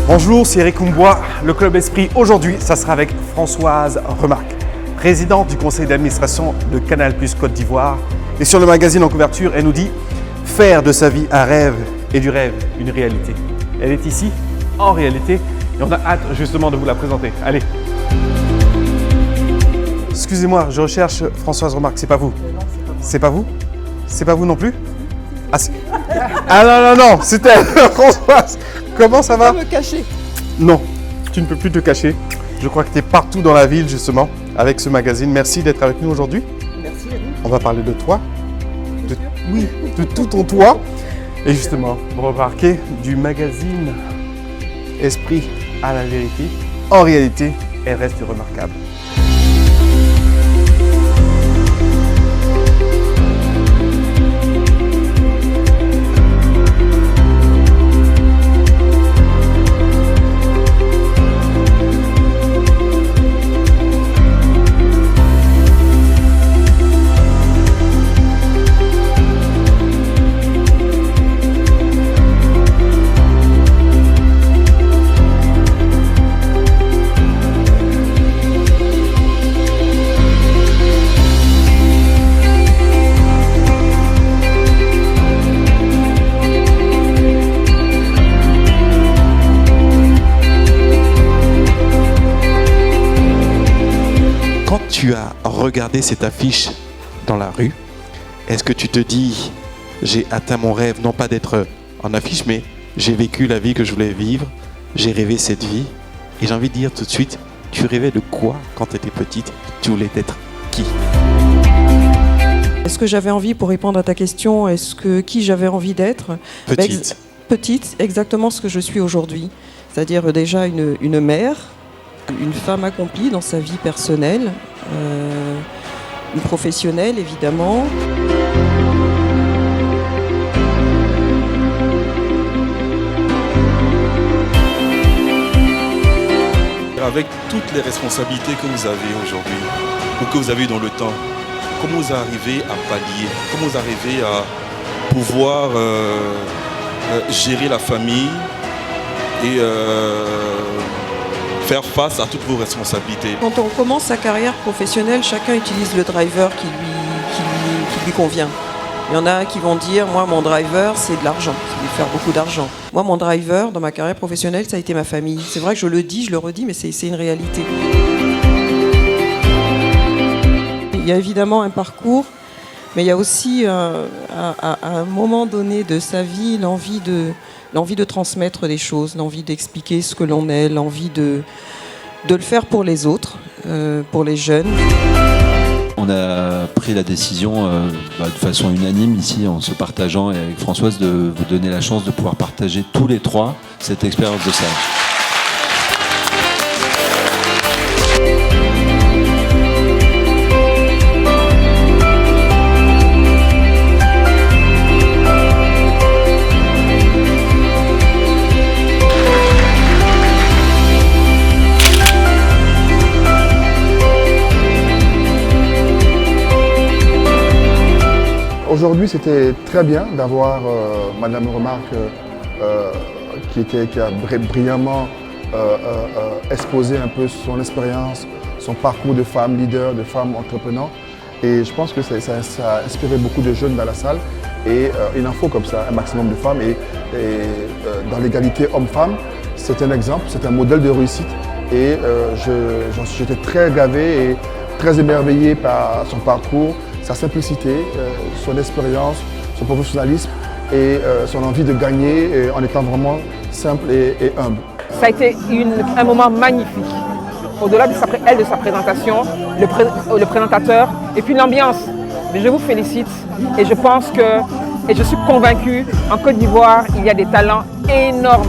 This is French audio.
Bonjour, c'est Eric Humbois. Le Club Esprit, aujourd'hui, ça sera avec Françoise Remarque, présidente du conseil d'administration de Canal+ Côte d'Ivoire. Et sur le magazine en couverture, elle nous dit « Faire de sa vie un rêve et du rêve une réalité ». Elle est ici, en réalité, et on a hâte justement de vous la présenter. Allez. Excusez-moi, je recherche Françoise Remarque, c'est pas vous? C'est pas vous? C'est pas vous non plus? Ah non, c'est elle, Françoise. Comment ça va? Je peux me cacher. Non, tu ne peux plus te cacher. Je crois que tu es partout dans la ville justement avec ce magazine. Merci d'être avec nous aujourd'hui. Merci à vous. On va parler de toi, de tout ton toi. Et justement, vous remarquez du magazine Esprit à la vérité. En réalité, elle reste remarquable. Quand tu as regardé cette affiche dans la rue, est-ce que tu te dis j'ai atteint mon rêve, non pas d'être en affiche, mais j'ai vécu la vie que je voulais vivre, j'ai rêvé cette vie, et j'ai envie de dire tout de suite, tu rêvais de quoi quand tu étais petite? Tu voulais être qui? Est-ce que j'avais envie, pour répondre à ta question, qui j'avais envie d'être? Petite. Petite, exactement ce que je suis aujourd'hui. C'est-à-dire déjà une mère, une femme accomplie dans sa vie personnelle, une professionnelle évidemment. Avec toutes les responsabilités que vous avez aujourd'hui, ou que vous avez eu dans le temps, comment vous arrivez à pallier, comment vous arrivez à pouvoir gérer la famille et faire face à toutes vos responsabilités? Quand on commence sa carrière professionnelle, chacun utilise le driver qui lui convient. Il y en a qui vont dire, moi mon driver c'est de l'argent, c'est de faire beaucoup d'argent. Moi mon driver dans ma carrière professionnelle ça a été ma famille. C'est vrai que je le dis, je le redis, mais c'est une réalité. Il y a évidemment un parcours, mais il y a aussi à un moment donné de sa vie l'envie de transmettre des choses, l'envie d'expliquer ce que l'on est, l'envie de le faire pour les autres, pour les jeunes. On a pris la décision de façon unanime ici en se partageant et avec Françoise de vous donner la chance de pouvoir partager tous les trois cette expérience de sage. Aujourd'hui, c'était très bien d'avoir Madame Remarque qui a brillamment exposé un peu son expérience, son parcours de femme leader, de femme entrepreneur. Et je pense que ça a inspiré beaucoup de jeunes dans la salle. Et il en faut comme ça un maximum de femmes. Et dans l'égalité homme-femme, c'est un exemple, c'est un modèle de réussite. Et j'étais très gavé et très émerveillé par son parcours, sa simplicité, son expérience, son professionnalisme et son envie de gagner en étant vraiment simple et humble. Ça a été un moment magnifique. Au-delà de sa présentation, le présentateur et puis l'ambiance. Mais je vous félicite et je pense que, et je suis convaincue, en Côte d'Ivoire, il y a des talents énormes.